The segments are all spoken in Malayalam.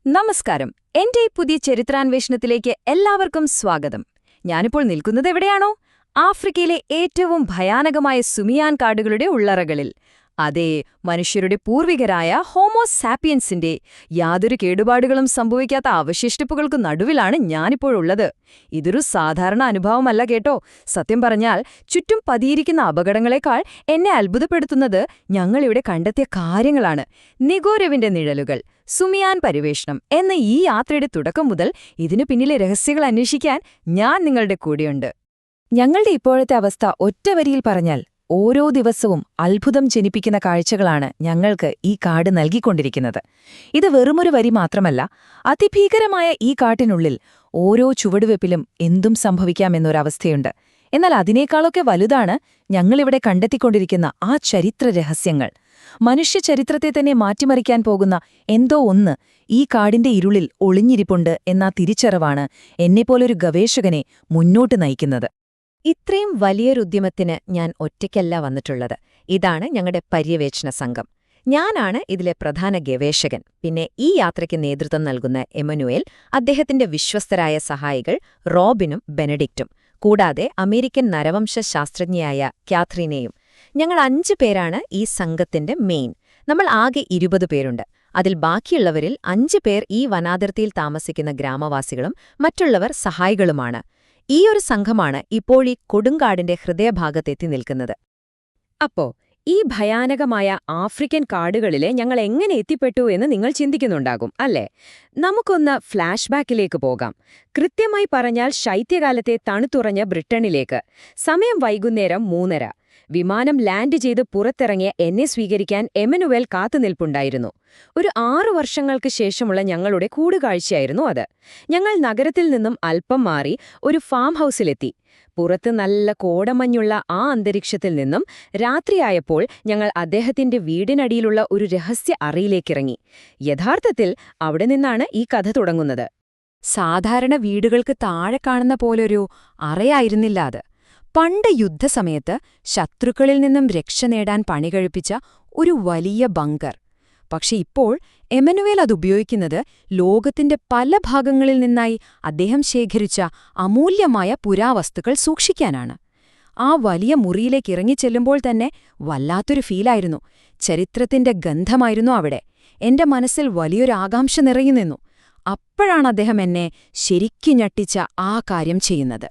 നമസ്കാരം. എന്റെ ഈ പുതിയ ചരിത്രാന്വേഷണത്തിലേക്ക് എല്ലാവർക്കും സ്വാഗതം. ഞാനിപ്പോൾ നിൽക്കുന്നത് എവിടെയാണോ? ആഫ്രിക്കയിലെ ഏറ്റവും ഭയാനകമായ സുമിയാൻ കാടുകളുടെ ഉള്ളറകളിൽ. അതേ, മനുഷ്യരുടെ പൂർവികരായ ഹോമോ സാപ്പിയൻസിന്റെ യാതൊരു കേടുപാടുകളും സംഭവിക്കാത്ത അവശിഷ്ടിപ്പുകൾക്ക് നടുവിലാണ് ഞാനിപ്പോഴുള്ളത്. ഇതൊരു സാധാരണ അനുഭവമല്ല കേട്ടോ. സത്യം പറഞ്ഞാൽ ചുറ്റും പതിയിരിക്കുന്ന അപകടങ്ങളെക്കാൾ എന്നെ അത്ഭുതപ്പെടുത്തുന്നത് ഞങ്ങളിവിടെ കണ്ടെത്തിയ കാര്യങ്ങളാണ്. നിഗോരവിന്റെ നിഴലുകൾ, സുമിയാൻ പര്യവേഷണം എന്ന ഈ യാത്രയുടെ തുടക്കം മുതൽ ഇതിനു പിന്നിലെ രഹസ്യങ്ങൾ അന്വേഷിക്കാൻ ഞാൻ നിങ്ങളുടെ കൂടെയുണ്ട്. ഞങ്ങളുടെ ഇപ്പോഴത്തെ അവസ്ഥ ഒറ്റവരിയിൽ പറഞ്ഞാൽ, ഓരോ ദിവസവും അത്ഭുതം ജനിപ്പിക്കുന്ന കാഴ്ചകളാണ് ഞങ്ങൾക്ക് ഈ കാട് നൽകിക്കൊണ്ടിരിക്കുന്നത്. ഇത് വെറുമൊരു വരി മാത്രമല്ല, അതിഭീകരമായ ഈ കാട്ടിനുള്ളിൽ ഓരോ ചുവടുവെപ്പിലും എന്തും സംഭവിക്കാമെന്നൊരവസ്ഥയുണ്ട്. എന്നാൽ അതിനേക്കാളൊക്കെ വലുതാണ് ഞങ്ങളിവിടെ കണ്ടെത്തിക്കൊണ്ടിരിക്കുന്ന ആ ചരിത്ര രഹസ്യങ്ങൾ. മനുഷ്യചരിത്രത്തെ തന്നെ മാറ്റിമറിക്കാൻ പോകുന്ന എന്തോ ഒന്ന് ഈ കാടിന്റെ ഇരുളിൽ ഒളിഞ്ഞിരിപ്പുണ്ട് എന്ന തിരിച്ചറിവാണ് എന്നെപ്പോലൊരു ഗവേഷകനെ മുന്നോട്ട് നയിക്കുന്നത്. ഇത്രയും വലിയൊരുദ്യമത്തിന് ഞാൻ ഒറ്റയ്ക്കല്ല വന്നിട്ടുള്ളത്. ഇതാണ് ഞങ്ങളുടെ പര്യവേക്ഷണ സംഘം. ഞാനാണ് ഇതിലെ പ്രധാന ഗവേഷകൻ. പിന്നെ ഈ യാത്രയ്ക്ക് നേതൃത്വം നൽകുന്ന എമനുവേൽ, അദ്ദേഹത്തിന്റെ വിശ്വസ്തരായ സഹായികൾ റോബിനും ബെനഡിക്റ്റും, കൂടാതെ അമേരിക്കൻ നരവംശ ശാസ്ത്രജ്ഞയായ കാത്രീനയും. ഞങ്ങൾ 5 പേരാണ് ഈ സംഘത്തിന്റെ മെയിൻ. നമ്മൾ ആകെ 20 പേരുണ്ട്. അതിൽ ബാക്കിയുള്ളവരിൽ 5 പേർ ഈ വനാതിർത്തിയിൽ താമസിക്കുന്ന ഗ്രാമവാസികളും മറ്റുള്ളവർ സഹായികളുമാണ്. ഈ ഒരു സംഘമാണ് ഇപ്പോൾ ഈ കൊടുങ്കാടിന്റെ ഹൃദയഭാഗത്തെത്തി നിൽക്കുന്നത്. അപ്പോ ഈ ഭയാനകമായ ആഫ്രിക്കൻ കാടുകളിലെ ഞങ്ങൾ എങ്ങനെ എത്തിപ്പെട്ടു എന്ന് നിങ്ങൾ ചിന്തിക്കുന്നുണ്ടാകും, അല്ലേ? നമുക്കൊന്ന് ഫ്ലാഷ് ബാക്കിലേക്ക് പോകാം. കൃത്യമായി പറഞ്ഞാൽ ശൈത്യകാലത്തെ തണുത്തുറഞ്ഞ ബ്രിട്ടനിലേക്ക്. സമയം വൈകുന്നേരം 3:30. വിമാനം ലാൻഡ് ചെയ്ത് പുറത്തിറങ്ങിയ എന്നെ സ്വീകരിക്കാൻ എമനുവേൽ കാത്തുനിൽപ്പുണ്ടായിരുന്നു. ഒരു 6 വർഷങ്ങൾക്ക് ശേഷമുള്ള ഞങ്ങളുടെ കൂടുകാഴ്ചയായിരുന്നു അത്. ഞങ്ങൾ നഗരത്തിൽ നിന്നും അല്പം മാറി ഒരു ഫാം ഹൗസിലെത്തി. പുറത്ത് നല്ല കോടമഞ്ഞുള്ള ആ അന്തരീക്ഷത്തിൽ നിന്നും രാത്രിയായപ്പോൾ ഞങ്ങൾ അദ്ദേഹത്തിന്റെ വീടിനടിയിലുള്ള ഒരു രഹസ്യ അറയിലേക്കിറങ്ങി. യഥാർത്ഥത്തിൽ അവിടെ നിന്നാണ് ഈ കഥ തുടങ്ങുന്നത്. സാധാരണ വീടുകൾക്ക് താഴെ കാണുന്ന പോലൊരു അറയായിരുന്നില്ല അത്. പണ്ട് യുദ്ധസമയത്ത് ശത്രുക്കളിൽ നിന്നും രക്ഷ നേടാൻ പണികഴിപ്പിച്ച ഒരു വലിയ ബങ്കർ. പക്ഷെ ഇപ്പോൾ എമനുവേൽ അതുപയോഗിക്കുന്നത് ലോകത്തിന്റെ പല ഭാഗങ്ങളിൽ നിന്നായി അദ്ദേഹം ശേഖരിച്ച അമൂല്യമായ പുരാവസ്തുക്കൾ സൂക്ഷിക്കാനാണ്. ആ വലിയ മുറിയിലേക്ക് ഇറങ്ങിച്ചെല്ലുമ്പോൾ തന്നെ വല്ലാത്തൊരു ഫീലായിരുന്നു. ചരിത്രത്തിന്റെ ഗന്ധമായിരുന്നു അവിടെ. എന്റെ മനസ്സിൽ വലിയൊരു ആകാംക്ഷ നിറഞ്ഞു നിന്നു. അപ്പോഴാണ് അദ്ദേഹം എന്നെ ശരിക്കു ഞെട്ടിച്ച ആ കാര്യം ചെയ്യുന്നത്.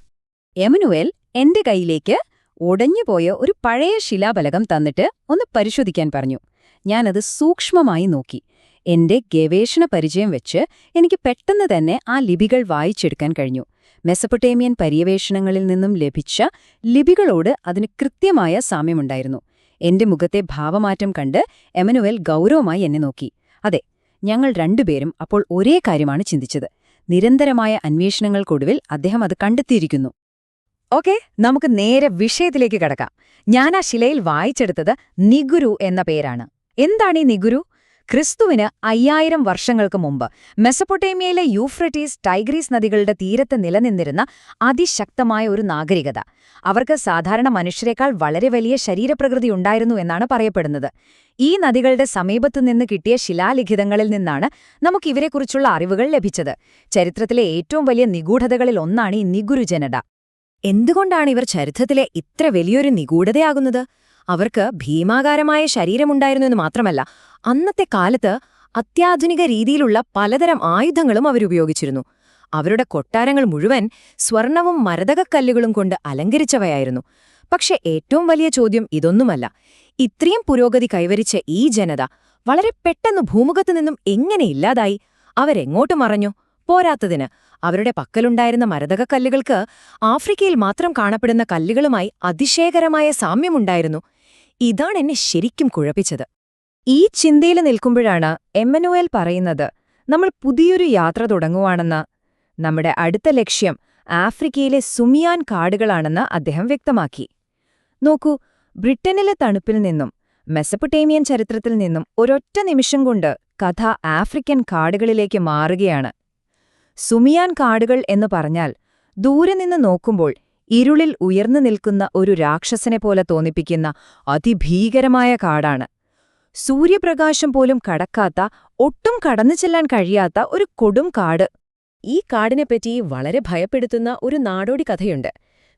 എമനുവേൽ എന്റെ കൈയിലേക്ക് ഒടഞ്ഞുപോയ ഒരു പഴയ ശിലാഫലകം തന്നിട്ട് ഒന്ന് പരിശോധിക്കാൻ പറഞ്ഞു. ഞാനത് സൂക്ഷ്മമായി നോക്കി. എന്റെ ഗവേഷണ പരിചയം വെച്ച് എനിക്ക് പെട്ടെന്ന് തന്നെ ആ ലിപികൾ വായിച്ചെടുക്കാൻ കഴിഞ്ഞു. മെസപ്പൊട്ടേമിയൻ പര്യവേഷണങ്ങളിൽ നിന്നും ലഭിച്ച ലിപികളോട് അതിന് കൃത്യമായ സാമ്യമുണ്ടായിരുന്നു. എന്റെ മുഖത്തെ ഭാവമാറ്റം കണ്ട് എമനുവേൽ ഗൗരവമായി എന്നെ നോക്കി. അതെ, ഞങ്ങൾ രണ്ടുപേരും അപ്പോൾ ഒരേ കാര്യമാണ് ചിന്തിച്ചത്. നിരന്തരമായ അന്വേഷണങ്ങൾക്കൊടുവിൽ അദ്ദേഹം അത് കണ്ടെത്തിയിരിക്കുന്നു. ഓക്കെ, നമുക്ക് നേരെ വിഷയത്തിലേക്ക് കടക്കാം. ഞാൻ ആ ശിലയിൽ വായിച്ചെടുത്തത് നിഗുരു എന്ന പേരാണ്. എന്താണ് ഈ നിഗുരു? ക്രിസ്തുവിന് 5000 വർഷങ്ങൾക്ക് മുമ്പ് മെസപ്പൊട്ടേമിയയിലെ യൂഫ്രട്ടീസ്, ടൈഗ്രീസ് നദികളുടെ തീരത്ത് നിലനിന്നിരുന്ന അതിശക്തമായ ഒരു നാഗരികത. അവർക്ക് സാധാരണ മനുഷ്യരെക്കാൾ വളരെ വലിയ ശരീരപ്രകൃതി ഉണ്ടായിരുന്നു എന്നാണ് പറയപ്പെടുന്നത്. ഈ നദികളുടെ സമീപത്തുനിന്ന് കിട്ടിയ ശിലാലിഖിതങ്ങളിൽ നിന്നാണ് നമുക്കിവരെക്കുറിച്ചുള്ള അറിവുകൾ ലഭിച്ചത്. ചരിത്രത്തിലെ ഏറ്റവും വലിയ നിഗൂഢതകളിൽ ഒന്നാണ് ഈ നിഗുരു ജനത. എന്തുകൊണ്ടാണ് ഇവർ ചരിത്രത്തിലെ ഇത്ര വലിയൊരു നിഗൂഢതയാകുന്നത്? അവർക്ക് ഭീമാകാരമായ ശരീരമുണ്ടായിരുന്നു എന്ന് മാത്രമല്ല, അന്നത്തെ കാലത്ത് അത്യാധുനിക രീതിയിലുള്ള പലതരം ആയുധങ്ങളും അവരുപയോഗിച്ചിരുന്നു. അവരുടെ കൊട്ടാരങ്ങൾ മുഴുവൻ സ്വർണവും മരതകക്കല്ലുകളും കൊണ്ട് അലങ്കരിച്ചവയായിരുന്നു. പക്ഷെ ഏറ്റവും വലിയ ചോദ്യം ഇതൊന്നുമല്ല. ഇത്രയും പുരോഗതി കൈവരിച്ച ഈ ജനത വളരെ പെട്ടെന്ന് ഭൂമുഖത്തു നിന്നും എങ്ങനെ ഇല്ലാതായി? അവരെങ്ങോട്ട് മറഞ്ഞു? പോരാത്തതിന് അവരുടെ പക്കലുണ്ടായിരുന്ന മരതകക്കല്ലുകൾക്ക് ആഫ്രിക്കയിൽ മാത്രം കാണപ്പെടുന്ന കല്ലുകളുമായി അതിശയകരമായ സാമ്യമുണ്ടായിരുന്നു. ഇതാണ് എന്നെ ശരിക്കും കുഴപ്പിച്ചത്. ഈ ചിന്തയിൽ നിൽക്കുമ്പോഴാണ് എമ്മനുവേൽ പറയുന്നത്, നമ്മൾ പുതിയൊരു യാത്ര തുടങ്ങുവാണെന്ന്. നമ്മുടെ അടുത്ത ലക്ഷ്യം ആഫ്രിക്കയിലെ സുമിയാൻ കാടുകളാണെന്ന് അദ്ദേഹം വ്യക്തമാക്കി. നോക്കൂ, ബ്രിട്ടനിലെ തണുപ്പിൽ നിന്നും മെസപ്പൊട്ടേമിയൻ ചരിത്രത്തിൽ നിന്നും ഒരൊറ്റ നിമിഷം കൊണ്ട് കഥ ആഫ്രിക്കൻ കാടുകളിലേക്ക് മാറുകയാണ്. സുമിയാൻ കാടുകൾ എന്ന് പറഞ്ഞാൽ ദൂരെ നിന്ന് നോക്കുമ്പോൾ ഇരുളിൽ ഉയർന്നു നിൽക്കുന്ന ഒരു രാക്ഷസനെ പോലെ തോന്നിപ്പിക്കുന്ന അതിഭീകരമായ കാടാണ്. സൂര്യപ്രകാശം പോലും കടക്കാത്ത, ഒട്ടും കടന്നു ചെല്ലാൻ കഴിയാത്ത ഒരു കൊടും കാട്. ഈ കാടിനെപ്പറ്റി വളരെ ഭയപ്പെടുത്തുന്ന ഒരു നാടോടി കഥയുണ്ട്.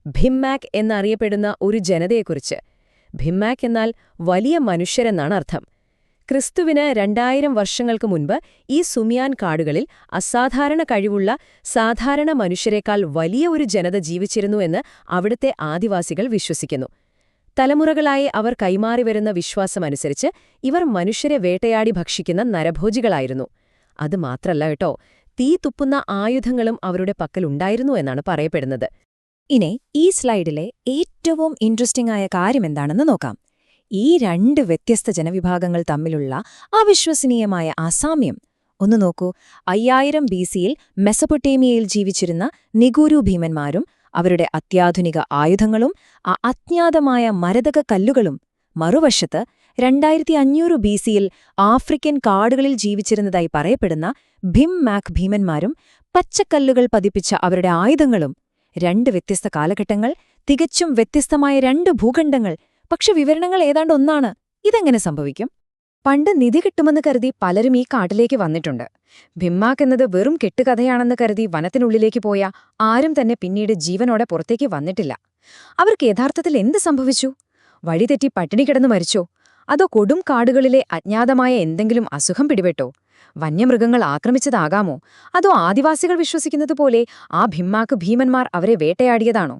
ഭിംമാക് എന്നറിയപ്പെടുന്ന ഒരു ജനതയെക്കുറിച്ച്. ഭിംമാക് എന്നാൽ വലിയ മനുഷ്യരെന്നാണ് അർത്ഥം. ക്രിസ്തുവിന് 2000 വർഷങ്ങൾക്ക് മുൻപ് ഈ സുമിയാൻ കാടുകളിൽ അസാധാരണ കഴിവുള്ള സാധാരണ മനുഷ്യരെക്കാൾ വലിയ ഒരു ജനത ജീവിച്ചിരുന്നുവെന്ന് അവിടുത്തെ ആദിവാസികൾ വിശ്വസിക്കുന്നു. തലമുറകളായി അവർ കൈമാറിവരുന്ന വിശ്വാസമനുസരിച്ച് ഇവർ മനുഷ്യരെ വേട്ടയാടി ഭക്ഷിക്കുന്ന നരഭോജികളായിരുന്നു. അതുമാത്രല്ല കേട്ടോ, തീ തുപ്പുന്ന ആയുധങ്ങളും അവരുടെ പക്കലുണ്ടായിരുന്നു എന്നാണ് പറയപ്പെടുന്നത്. ഇനി ഈ സ്ലൈഡിലെ ഏറ്റവും ഇൻട്രസ്റ്റിംഗ് ആയ കാര്യമെന്താണെന്ന് നോക്കാം. ഈ 2 വ്യത്യസ്ത ജനവിഭാഗങ്ങൾ തമ്മിലുള്ള അവിശ്വസനീയമായ അസാമ്യം ഒന്ന് നോക്കൂ. 5000 BC-യിൽ മെസൊപ്പൊട്ടേമിയയിൽ ജീവിച്ചിരുന്ന നിഗൂരു ഭീമന്മാരും അവരുടെ അത്യാധുനിക ആയുധങ്ങളും ആ അജ്ഞാതമായ മരതക കല്ലുകളും, മറുവശത്ത് 2500 BC-യിൽ ആഫ്രിക്കൻ കാടുകളിൽ ജീവിച്ചിരുന്നതായി പറയപ്പെടുന്ന ഭിംമാക് ഭീമന്മാരും പച്ചക്കല്ലുകൾ പതിപ്പിച്ച അവരുടെ ആയുധങ്ങളും. 2 വ്യത്യസ്ത കാലഘട്ടങ്ങൾ, തികച്ചും വ്യത്യസ്തമായ 2 ഭൂഖണ്ഡങ്ങൾ, പക്ഷെ വിവരണങ്ങൾ ഏതാണ്ട് ഒന്നാണ്. ഇതെങ്ങനെ സംഭവിക്കും? പണ്ട് നിധി കിട്ടുമെന്ന് കരുതി പലരും ഈ കാട്ടിലേക്ക് വന്നിട്ടുണ്ട്. ഭിംമാക് എന്നത് വെറും കെട്ടുകഥയാണെന്ന് കരുതി വനത്തിനുള്ളിലേക്ക് പോയ ആരും തന്നെ പിന്നീട് ജീവനോടെ പുറത്തേക്ക് വന്നിട്ടില്ല. അവർക്ക് യഥാർത്ഥത്തിൽ എന്ത് സംഭവിച്ചു? വഴിതെറ്റി പട്ടിണി കിടന്നു മരിച്ചോ? അതോ കൊടും കാടുകളിലെ അജ്ഞാതമായ എന്തെങ്കിലും അസുഖം പിടിപെട്ടോ? വന്യമൃഗങ്ങൾ ആക്രമിച്ചതാകാമോ? അതോ ആദിവാസികൾ വിശ്വസിക്കുന്നതുപോലെ ആ ഭിംമാക് ഭീമന്മാർ അവരെ വേട്ടയാടിയതാണോ?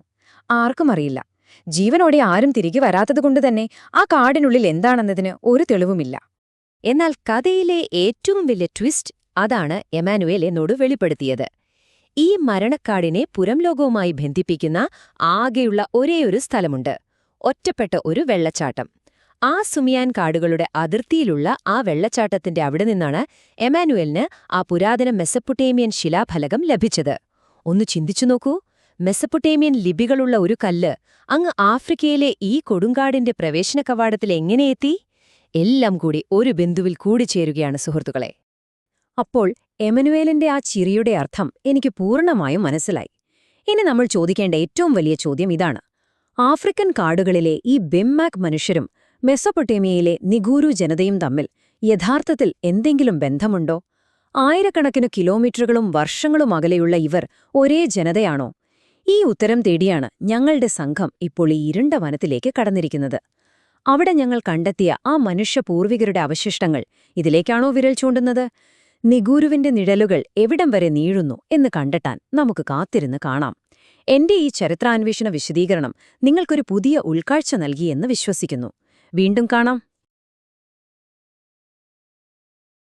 ആർക്കും അറിയില്ല. ജീവനോടെ ആരും തിരികെ വരാത്തതുകൊണ്ടുതന്നെ ആ കാടിനുള്ളിൽ എന്താണെന്നതിന് ഒരു തെളിവുമില്ല. എന്നാൽ കഥയിലെ ഏറ്റവും വലിയ ട്വിസ്റ്റ് അതാണ് എമാനുവേൽ എന്നോട് വെളിപ്പെടുത്തിയത്. ഈ മരണക്കാടിനെ പുറംലോകവുമായി ബന്ധിപ്പിക്കുന്ന ആകെയുള്ള ഒരേയൊരു സ്ഥലമുണ്ട്. ഒറ്റപ്പെട്ട ഒരു വെള്ളച്ചാട്ടം. ആ സുമിയാൻ കാടുകളുടെ അതിർത്തിയിലുള്ള ആ വെള്ളച്ചാട്ടത്തിന്റെ അവിടെ നിന്നാണ് എമാനുവേലിന് ആ പുരാതന മെസപ്പൊട്ടേമിയൻ ശിലാഫലകം ലഭിച്ചത്. ഒന്ന് ചിന്തിച്ചു നോക്കൂ. മെസപ്പൊട്ടേമിയൻ ലിപികളുള്ള ഒരു കല്ല് അങ്ങ് ആഫ്രിക്കയിലെ ഈ കൊടുങ്കാടിന്റെ പ്രവേശന കവാടത്തിൽ എങ്ങനെയെത്തി? എല്ലാം കൂടി ഒരു ബിന്ദുവിൽ കൂടിച്ചേരുകയാണ് സുഹൃത്തുക്കളെ. അപ്പോൾ എമനുവേലിന്റെ ആ ചിരിയുടെ അർത്ഥം എനിക്ക് പൂർണ്ണമായും മനസ്സിലായി. ഇനി നമ്മൾ ചോദിക്കേണ്ട ഏറ്റവും വലിയ ചോദ്യം ഇതാണ്: ആഫ്രിക്കൻ കാടുകളിലെ ഈ ഭിംമാക് മനുഷ്യരും മെസൊപ്പൊട്ടേമിയയിലെ നിഗൂരു ജനതയും തമ്മിൽ യഥാർത്ഥത്തിൽ എന്തെങ്കിലും ബന്ധമുണ്ടോ? ആയിരക്കണക്കിന് കിലോമീറ്ററുകളും വർഷങ്ങളും അകലെയുള്ള ഇവർ ഒരേ ജനതയാണോ? ഈ ഉത്തരം തേടിയാണ് ഞങ്ങളുടെ സംഘം ഇപ്പോൾ ഈ ഇരുണ്ട വനത്തിലേക്ക് കടന്നിരിക്കുന്നത്. അവിടെ ഞങ്ങൾ കണ്ടെത്തിയ ആ മനുഷ്യ പൂർവികരുടെ അവശിഷ്ടങ്ങൾ ഇതിലേക്കാണോ വിരൽ ചൂണ്ടുന്നത്? നിഗൂരുവിന്റെ നിഴലുകൾ എവിടം വരെ നീഴുന്നു എന്ന് കണ്ടെത്താൻ നമുക്ക് കാത്തിരുന്ന് കാണാം. എന്റെ ഈ ചരിത്രാന്വേഷണ വിശദീകരണം നിങ്ങൾക്കൊരു പുതിയ ഉൾക്കാഴ്ച നൽകിയെന്ന് വിശ്വസിക്കുന്നു. വീണ്ടും കാണാം.